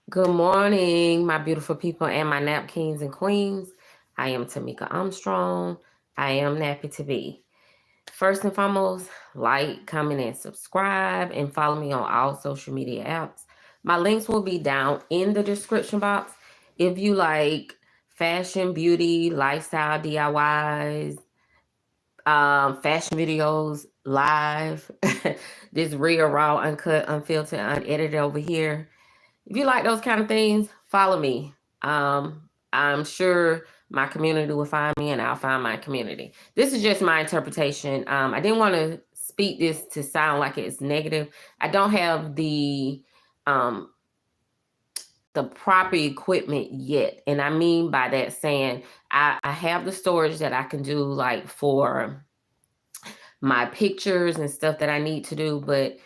Good morning, my beautiful people and my nap kings and queens. I am Tamika Armstrong. I am nappy to be. First and foremost, like, comment, and subscribe, and follow me on all social media apps. My links will be down in the description box. If you like fashion, beauty, lifestyle, DIYs, fashion videos, live, this real, raw, uncut, unfiltered, unedited over here. If you like those kind of things, follow me. I'm sure my community will find me and I'll find my community. This is just my interpretation. I didn't want to speak this to sound like it's negative. I don't have um, the proper equipment yet. And I mean by that saying I have the storage that I can do like for my pictures and stuff that I need to do. But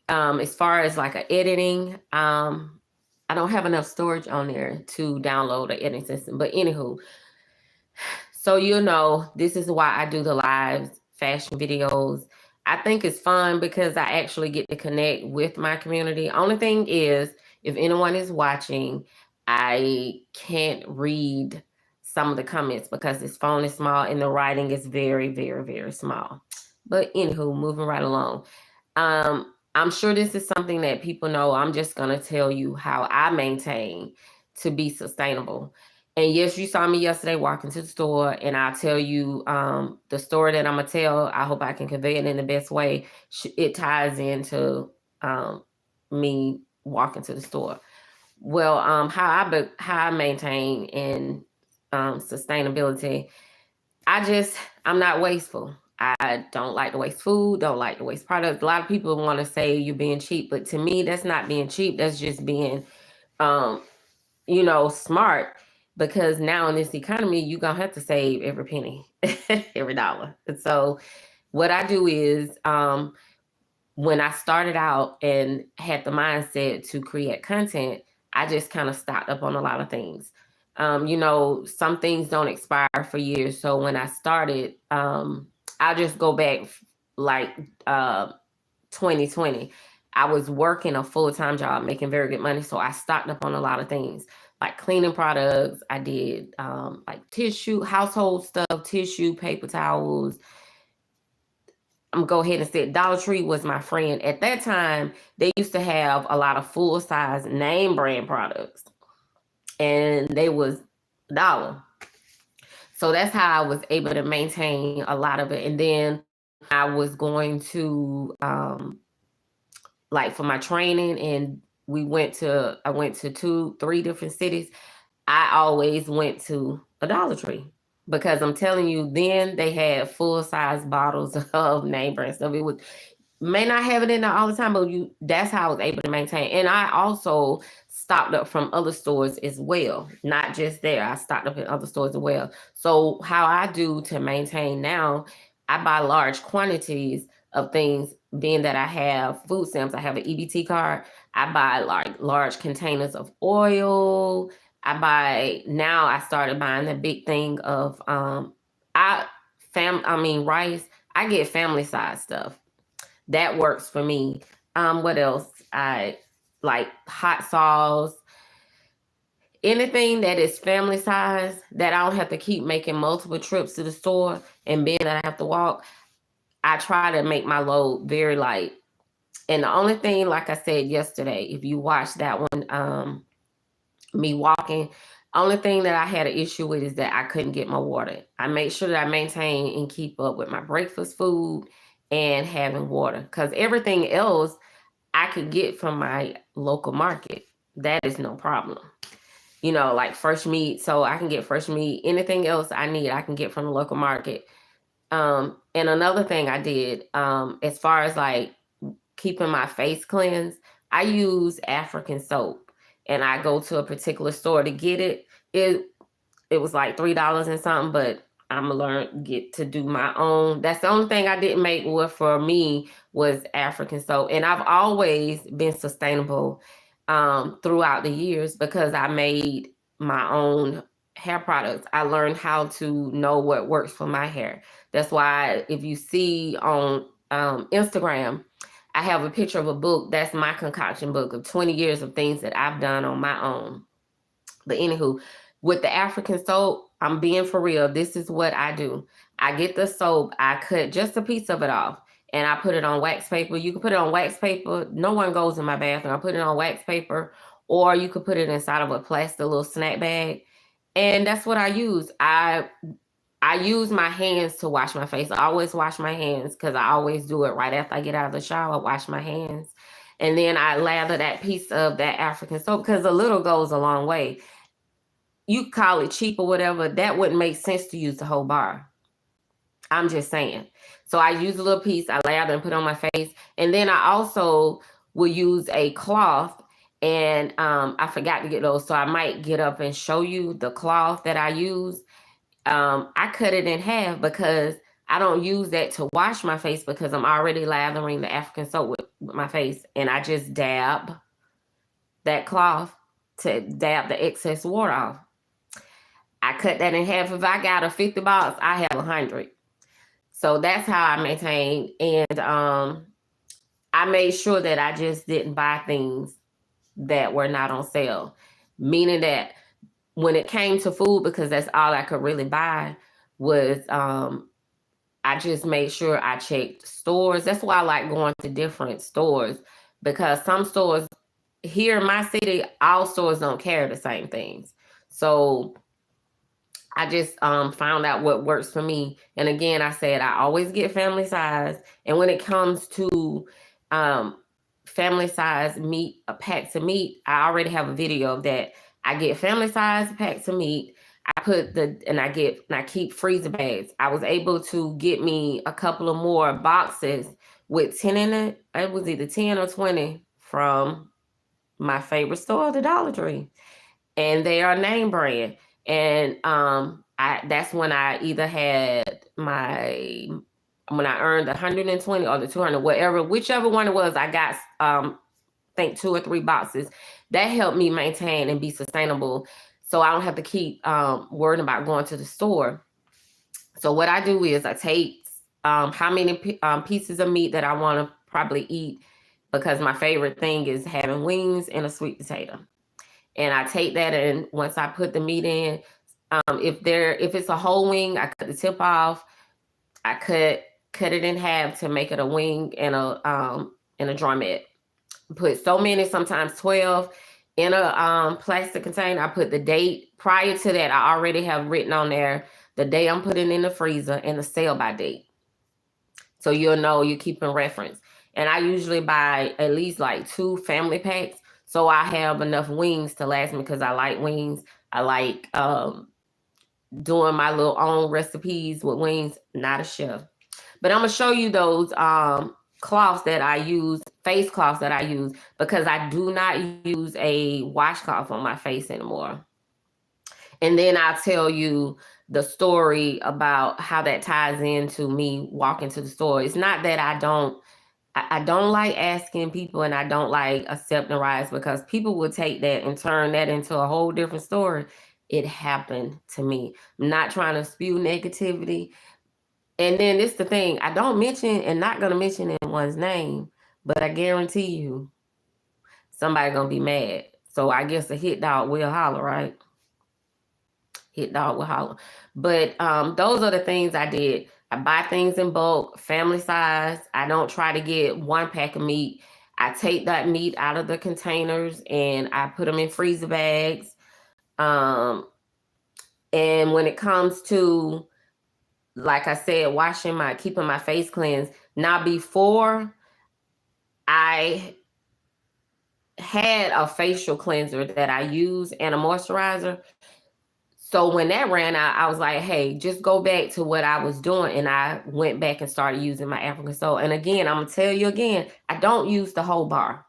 as far as like a editing, I don't have enough storage on there to download the editing system. But anywho, so this is why I do the live fashion videos. I think it's fun because I actually get to connect with my community. Only thing is, if anyone is watching, I can't read some of the comments because this phone is small and the writing is very, very, very small. But anywho, moving right along. I'm sure this is something that people know. I'm just going to tell you how I maintain to be sustainable. And yes, you saw me yesterday walking to the store, and I'll tell you the story that I'm going to tell. I hope I can convey it in the best way. It ties into me walking to the store. Well, how I maintain in sustainability, I'm not wasteful. I don't like to waste food, don't like to waste products. A lot of people want to say you're being cheap, but to me, that's not being cheap. That's just being, um, smart. Because now in this economy, you're going to have to save every penny, every dollar. And so what I do is when I started out and had the mindset to create content, I just kind of stocked up on a lot of things. Some things don't expire for years. So when I started, I'll just go back like 2020. I was working a full-time job, making very good money. So I stocked up on a lot of things like cleaning products. I did like tissue, household stuff, tissue, paper towels. I'm gonna go ahead and say Dollar Tree was my friend. At that time, they used to have a lot of full-size name brand products. And they was $1. So that's how I was able to maintain a lot of it. And then I was going to like for my training, and I went to 2, 3 different cities. I always went to a Dollar Tree because I'm telling you, then they had full size bottles of name brand stuff. It was may not have it in there all the time, but that's how I was able to maintain. And I also stocked up from other stores as well, not just there. I stocked up in other stores as well. So how I do to maintain now, I buy large quantities of things, being that I have food stamps, I have an EBT card. I buy like large containers of oil. I started buying the big thing of rice. I get family size stuff that works for me. What else? I like hot sauce, anything that is family size that I don't have to keep making multiple trips to the store and being that I have to walk. I try to make my load very light. And the only thing, like I said yesterday, if you watch that one, me walking, only thing that I had an issue with is that I couldn't get my water. I make sure that I maintain and keep up with my breakfast food and having water, because everything else I could get from my local market. That is no problem. Like fresh meat. So I can get fresh meat. Anything else I need, I can get from the local market. And another thing I did, as far as like keeping my face cleansed, I use African soap, and I go to a particular store to get it. It was like $3 and something, but I'm gonna get to do my own. That's the only thing I didn't make for me was African soap. And I've always been sustainable throughout the years because I made my own hair products. I learned how to know what works for my hair. That's why if you see on Instagram, I have a picture of a book. That's my concoction book of 20 years of things that I've done on my own. But anywho, with the African soap, I'm being for real. This is what I do. I get the soap, I cut just a piece of it off, and I put it on wax paper. You can put it on wax paper. No one goes in my bathroom. I put it on wax paper, or you could put it inside of a plastic little snack bag. And that's what I use. I use my hands to wash my face. I always wash my hands because I always do it right after I get out of the shower. I wash my hands. And then I lather that piece of that African soap because a little goes a long way. You call it cheap or whatever. That wouldn't make sense to use the whole bar. I'm just saying. So I use a little piece. I lather and put on my face. And then I also will use a cloth. And I forgot to get those. So I might get up and show you the cloth that I use. I cut it in half because I don't use that to wash my face because I'm already lathering the African soap with my face. And I just dab that cloth to dab the excess water off. I cut that in half. If I got a 50 box, I have 100. So that's how I maintain. And I made sure that I just didn't buy things that were not on sale. Meaning that when it came to food, because that's all I could really buy, was I just made sure I checked stores. That's why I like going to different stores, because some stores here in my city, all stores don't carry the same things. So I just found out what works for me. And again, I said I always get family size. And when it comes to family size meat, packs of meat, I already have a video of that. I get family size packs of meat. I keep freezer bags. I was able to get me a couple of more boxes with 10 in it. It was either 10 or 20 from my favorite store, the Dollar Tree. And they are name brand. And that's when I either had when I earned 120 or the 200, whichever one it was, I got I think 2 or 3 boxes. That helped me maintain and be sustainable, so I don't have to keep worrying about going to the store. So what I do is I take how many pieces of meat that I want to probably eat, because my favorite thing is having wings and a sweet potato. And I take that, and once I put the meat in, if it's a whole wing, I cut the tip off. I cut it in half to make it a wing and a drumette. Put so many, sometimes 12, in a plastic container. I put the date. Prior to that, I already have written on there the day I'm putting in the freezer and the sell by date. So you'll know you're keeping reference. And I usually buy at least like 2 family packs, so I have enough wings to last me, because I like wings. I like doing my little own recipes with wings. Not a chef. But I'm going to show you those cloths that I use, face cloths that I use, because I do not use a washcloth on my face anymore. And then I'll tell you the story about how that ties into me walking to the store. It's not that I don't like asking people, and I don't like accepting rides, because people will take that and turn that into a whole different story. It happened to me. I'm not trying to spew negativity. And then it's the thing, I don't mention, and not going to mention anyone's name, but I guarantee you somebody's going to be mad. So I guess a hit dog will holler, right? Hit dog will holler. But those are the things I did. I buy things in bulk, family size. I don't try to get 1 pack of meat. I take that meat out of the containers and I put them in freezer bags. And when it comes to, like I said, keeping my face cleansed. Now, before, I had a facial cleanser that I use and a moisturizer. So when that ran out, I was like, hey, just go back to what I was doing. And I went back and started using my African soap. And again, I'm going to tell you again, I don't use the whole bar.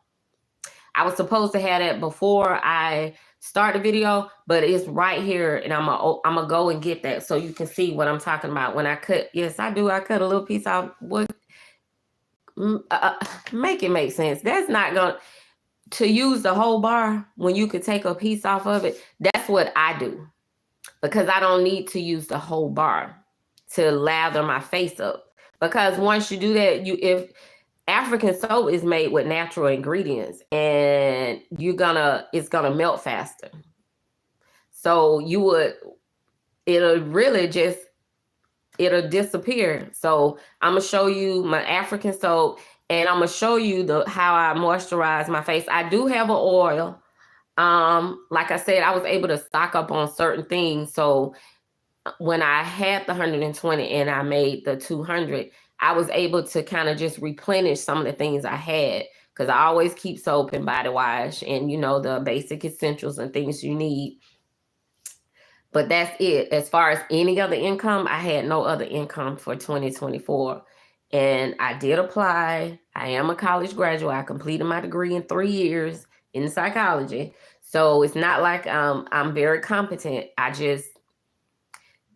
I was supposed to have that before I start the video, but it's right here, and I'm gonna go and get that so you can see what I'm talking about. When I cut, yes, I do. I cut a little piece off. What? Make it make sense. That's not going to use the whole bar when you could take a piece off of it. That's what I do, because I don't need to use the whole bar to lather my face up. Because once you do that, African soap is made with natural ingredients, and it's gonna melt faster. So it'll disappear. So I'm gonna show you my African soap, and I'm gonna show you how I moisturize my face. I do have an oil. Like I said, I was able to stock up on certain things. So when I had the 120 and I made the 200, I was able to kind of just replenish some of the things I had, because I always keep soap and body wash and, the basic essentials and things you need. But that's it. As far as any other income, I had no other income for 2024. And I did apply. I am a college graduate. I completed my degree in 3 years in psychology. So it's not like I'm very competent.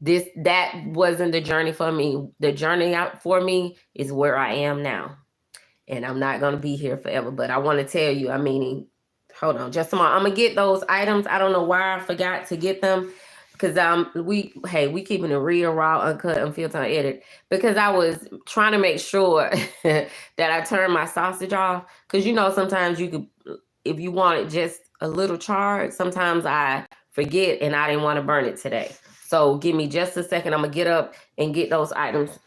That wasn't the journey for me. The journey out for me is where I am now. And I'm not going to be here forever. But I want to tell you, hold on just a moment. I'm going to get those items. I don't know why I forgot to get them. Because we keeping it real, raw, uncut, unfiltered, unedited. Because I was trying to make sure that I turned my sausage off. Because sometimes you could, if you want it just a little charred, sometimes I forget and I didn't want to burn it today. So give me just a second. I'm gonna get up and get those items.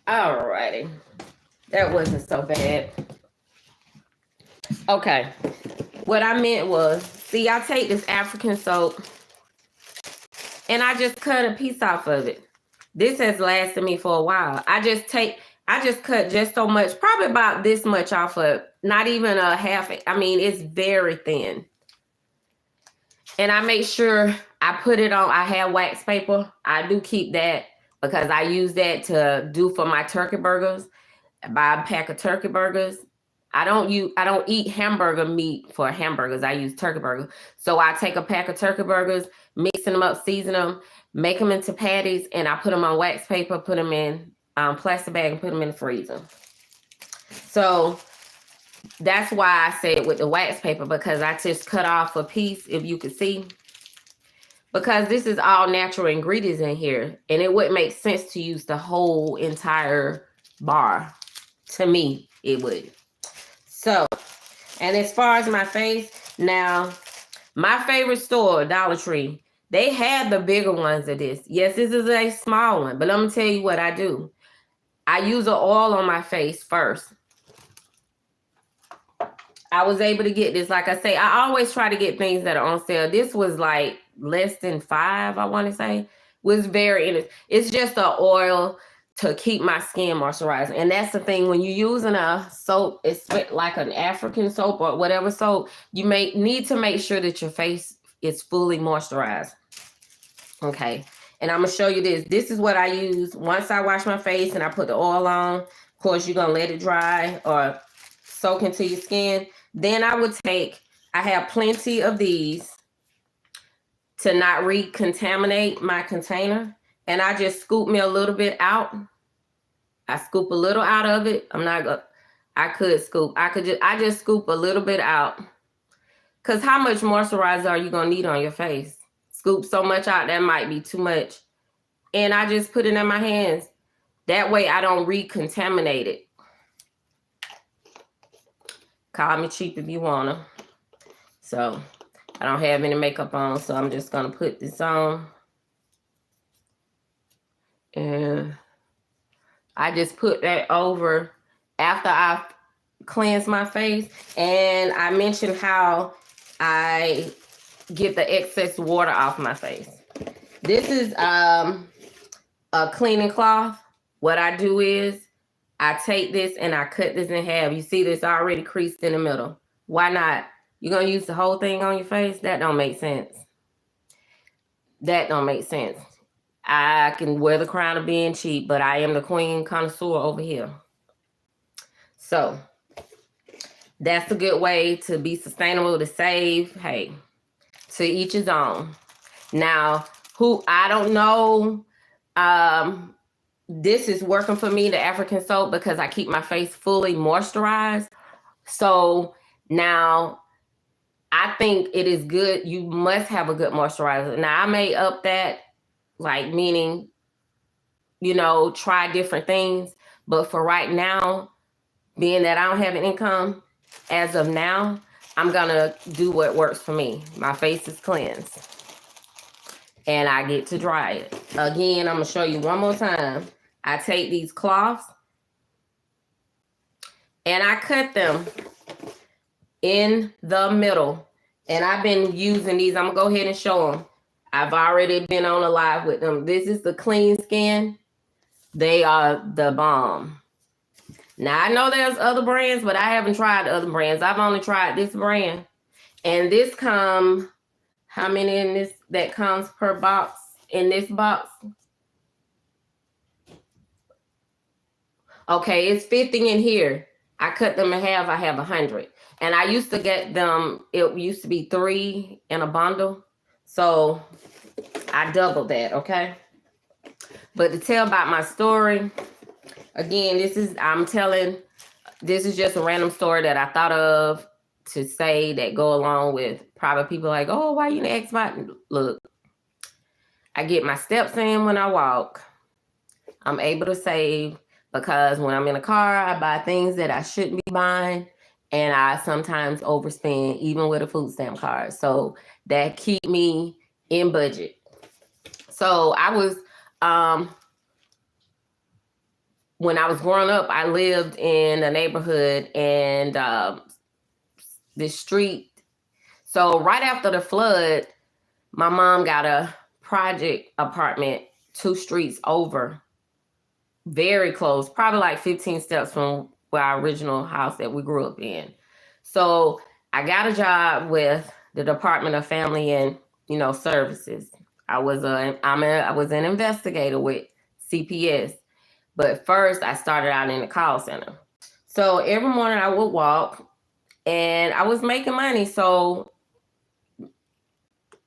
Alrighty, that wasn't so bad. Okay, what I meant was, see, I take this African soap and I just cut a piece off of it. This has lasted me for a while. I just cut just so much, probably about this much off of, not even a half. It's very thin. And I make sure I put it on. I have wax paper. I do keep that because I use that to do for my turkey burgers. I buy a pack of turkey burgers. I don't eat hamburger meat for hamburgers. I use turkey burgers. So I take a pack of turkey burgers, mixing them up, season them, make them into patties, and I put them on wax paper, put them in plastic bag, and put them in the freezer. So that's why I said with the wax paper, because I just cut off a piece, if you could see, because this is all natural ingredients in here, and it wouldn't make sense to use the whole entire bar. To me, it would. So, and as far as my face, now, my favorite store, Dollar Tree, they have the bigger ones of this. Yes, this is a small one, but let me tell you what I do. I use an oil on my face first. I was able to get this. Like I say, I always try to get things that are on sale. This was like less than $5, I want to say. Was very interesting. It's just an oil to keep my skin moisturized. And that's the thing, when you're using a soap, it's like an African soap or whatever soap, you may need to make sure that your face is fully moisturized. Okay. And I'm going to show you this. This is what I use once I wash my face and I put the oil on. Of course, you're going to let it dry or soak into your skin. Then I have plenty of these to not recontaminate my container. And I just scoop me a little bit out. I scoop a little out of it. I just scoop a little bit out. Because how much moisturizer are you going to need on your face? Scoop so much out, that might be too much. And I just put it in my hands. That way I don't recontaminate it. Call me cheap if you want to. So I don't have any makeup on, so I'm just going to put this on. And I just put that over after I cleanse my face. And I mentioned how I get the excess water off my face. This is a cleaning cloth. What I do is I take this and I cut this in half. You see this already creased in the middle. Why not? You're going to use the whole thing on your face? That don't make sense. That don't make sense. I can wear the crown of being cheap, but I am the queen connoisseur over here. So that's a good way to be sustainable, to save. Hey, To each his own. Now, I don't know, this is working for me, the African soap, because I keep my face fully moisturized. So now I think it is good. You must have a good moisturizer. Now I may up that, like, meaning, try different things. But for right now, being that I don't have an income as of now, I'm going to do what works for me. My face is cleansed. And I get to dry it. Again, I'm going to show you one more time. I take these cloths and I cut them in the middle. And I've been using these. I'm going to go ahead and show them. I've already been on a live with them. This is the Clean Skin. They are the bomb. Now, I know there's other brands, but I haven't tried the other brands. I've only tried this brand. And this comes, how many in this that comes per box in this box? Okay, it's 50 in here. I cut them in half. I have 100. And I used to get them, it used to be 3 in a bundle. So I doubled that, okay? But to tell about my story, again, this is just a random story that I thought of to say that go along with probably people like, oh, why you ask about? Look, I get my steps in when I walk. I'm able to save because when I'm in a car, I buy things that I shouldn't be buying. And I sometimes overspend even with a food stamp card. So that keep me in budget. So I was, when I was growing up, I lived in a neighborhood and the street. So right after the flood, my mom got a project apartment 2 streets over, very close, probably like 15 steps from where our original house that we grew up in. So I got a job with the Department of Family and Services. I was an investigator with CPS, but first I started out in the call center. So every morning I would walk, and I was making money, so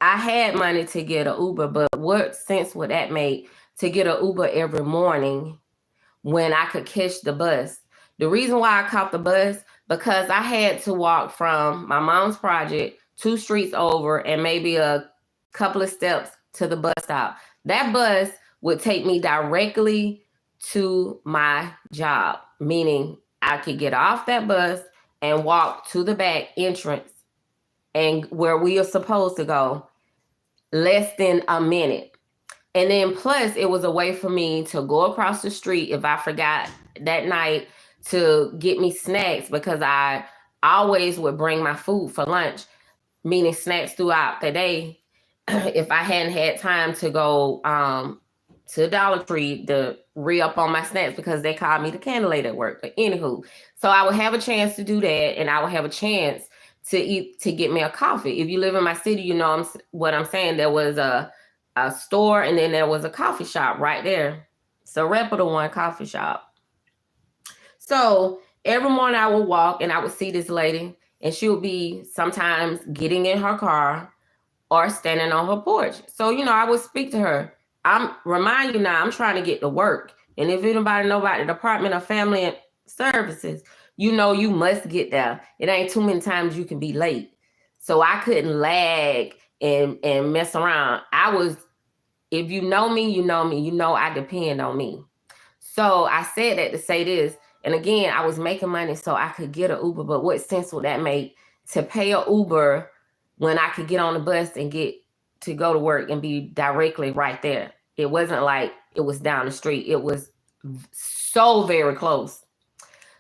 I had money to get an Uber. But what sense would that make to get an Uber every morning when I could catch the bus? The reason why I caught the bus, because I had to walk from my mom's project 2 streets over and maybe a couple of steps to the bus stop. That bus would take me directly to my job, meaning I could get off that bus and walk to the back entrance and where we are supposed to go, less than a minute. And then plus it was a way for me to go across the street if I forgot that night to get me snacks, because I always would bring my food for lunch, meaning snacks throughout the day. If I hadn't had time to go to Dollar-Tree to re-up on my snacks, because they called me the candy lady at work. But anywho, so I would have a chance to do that, and I would have a chance to get me a coffee. If you live in my city, you know what I'm saying. There was a store, and then there was a coffee shop right there. It's a reputable one, coffee shop. So every morning I would walk and I would see this lady, and she would be sometimes getting in her car or standing on her porch. So, I would speak to her. Remind you now, I'm trying to get to work. And if anybody know about the Department of Family and Services, you must get there. It ain't too many times you can be late. So I couldn't lag and mess around. If you know me, you know me. I depend on me. So I said that to say this. And again, I was making money so I could get an Uber. But what sense would that make to pay an Uber when I could get on the bus and get to go to work and be directly right there? It wasn't like it was down the street. It was so very close.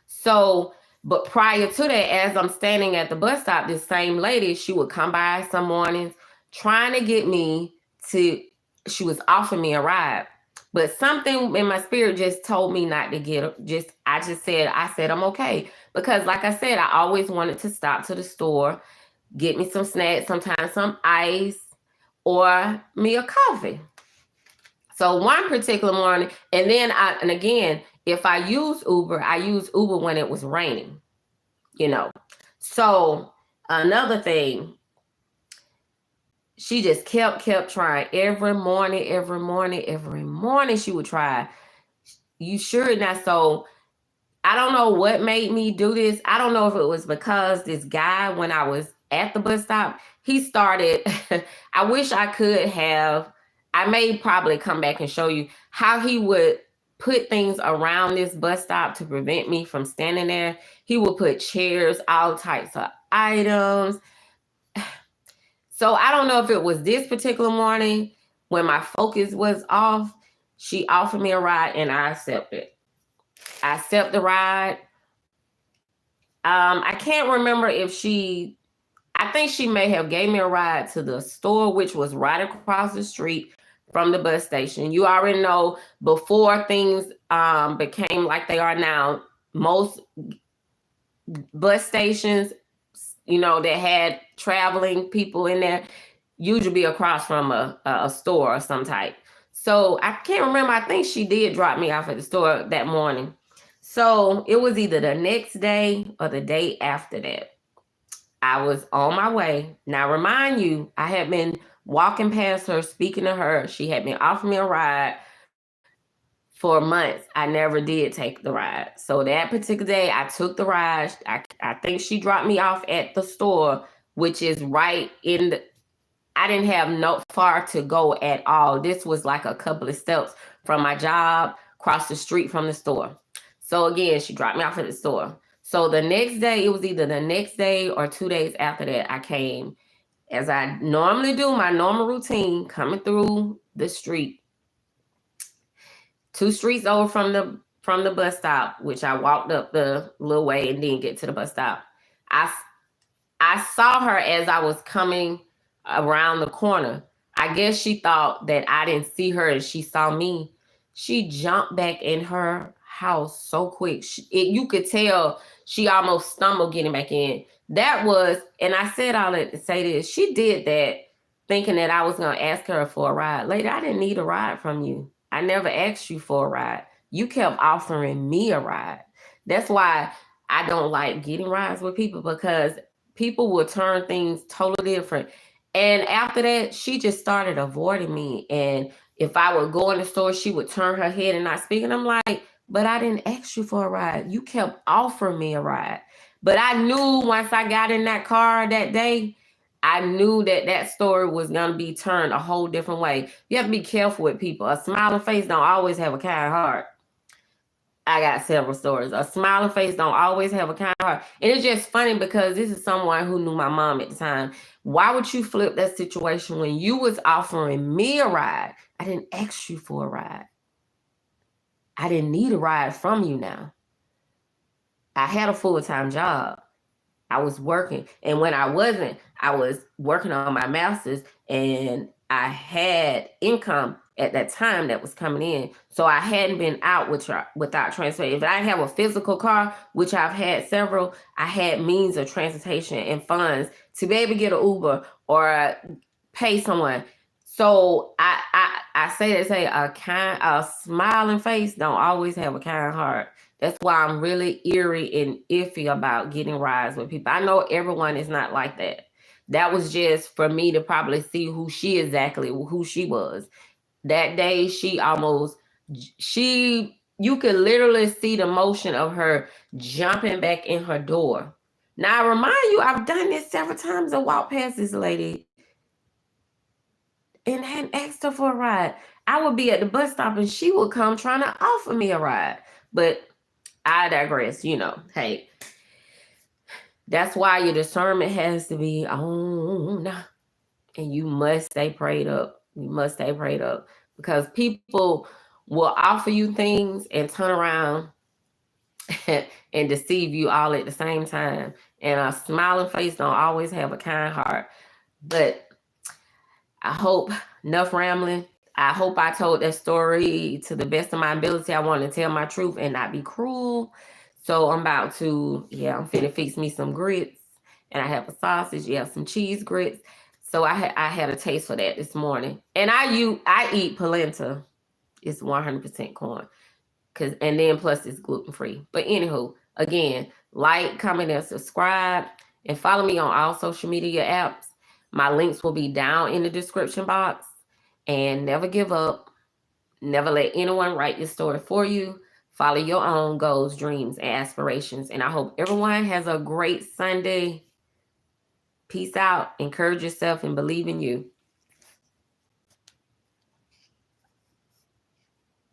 So, but prior to that, as I'm standing at the bus stop, this same lady, she would come by some mornings trying to get me she was offering me a ride. But something in my spirit just told me not to get her. I said, I'm okay. Because like I said, I always wanted to stop to the store, get me some snacks, sometimes some ice, or me a coffee. So one particular morning, and again, if I use Uber, I use Uber when it was raining, So another thing, she just kept trying. Every morning she would try. You sure not? So I don't know what made me do this. I don't know if it was because this guy, when I was at the bus stop, he started, I wish I could have, I may probably come back and show you how he would put things around this bus stop to prevent me from standing there. He would put chairs, all types of items. So I don't know if it was this particular morning when my focus was off. She offered me a ride and I accepted. I accept the ride. I can't remember if I think she may have gave me a ride to the store, which was right across the street from the bus station. You already know, before things became like they are now, most bus stations, that had traveling people in there, usually be across from a store or some type. So I can't remember. I think she did drop me off at the store that morning. So it was either the next day or the day after that. I was on my way. Now, remind you, I had been walking past her, speaking to her. She had been offering me a ride for months. I never did take the ride. So that particular day, I took the ride. I think she dropped me off at the store, which is right in the, I didn't have no far to go at all. This was like a couple of steps from my job, across the street from the store. So again, she dropped me off at the store. So the next day, it was either the next day or 2 days after that, I came, as I normally do, my normal routine, coming through the street, 2 streets over from the bus stop, which I walked up the little way and didn't get to the bus stop. I saw her as I was coming around the corner. I guess she thought that I didn't see her and she saw me. She jumped back in her house so quick. You could tell she almost stumbled getting back in. That was, and I said all that to say this, she did that thinking that I was going to ask her for a ride. Lady, I didn't need a ride from you. I never asked you for a ride. You kept offering me a ride. That's why I don't like getting rides with people, because people will turn things totally different. And after that, she just started avoiding me. And if I would go in the store, she would turn her head and not speak. And I'm like, but I didn't ask you for a ride. You kept offering me a ride. But I knew once I got in that car that day, I knew that story was going to be turned a whole different way. You have to be careful with people. A smiling face don't always have a kind heart. I got several stories. A smiling face don't always have a kind heart. And it's just funny because this is someone who knew my mom at the time. Why would you flip that situation when you was offering me a ride? I didn't ask you for a ride. I didn't need a ride from you now. I had a full-time job. I was working. And when I wasn't, I was working on my master's, and I had income at that time that was coming in. So I hadn't been out without transportation. If I didn't have a physical car, which I've had several, I had means of transportation and funds to be able to get an Uber or pay someone. So I say a smiling face don't always have a kind heart. That's why I'm really eerie and iffy about getting rides with people. I know everyone is not like that. That was just for me to probably see who she was. That day, you could literally see the motion of her jumping back in her door. Now, I remind you, I've done this several times. I walked past this lady and hadn't asked her for a ride. I would be at the bus stop and she would come trying to offer me a ride. But I digress, hey, that's why your discernment has to be on. And you must stay prayed up. You must stay prayed up, because people will offer you things and turn around and deceive you all at the same time. And a smiling face don't always have a kind heart. But I hope, enough rambling. I hope I told that story to the best of my ability. I want to tell my truth and not be cruel. So I'm finna fix me some grits, and I have a sausage, some cheese grits. So I had a taste for that this morning. And I eat polenta. It's 100% corn. And then plus it's gluten-free. But anywho, again, like, comment, and subscribe, and follow me on all social media apps. My links will be down in the description box. And never give up. Never let anyone write your story for you. Follow your own goals, dreams, and aspirations. And I hope everyone has a great Sunday. Peace out. Encourage yourself and believe in you.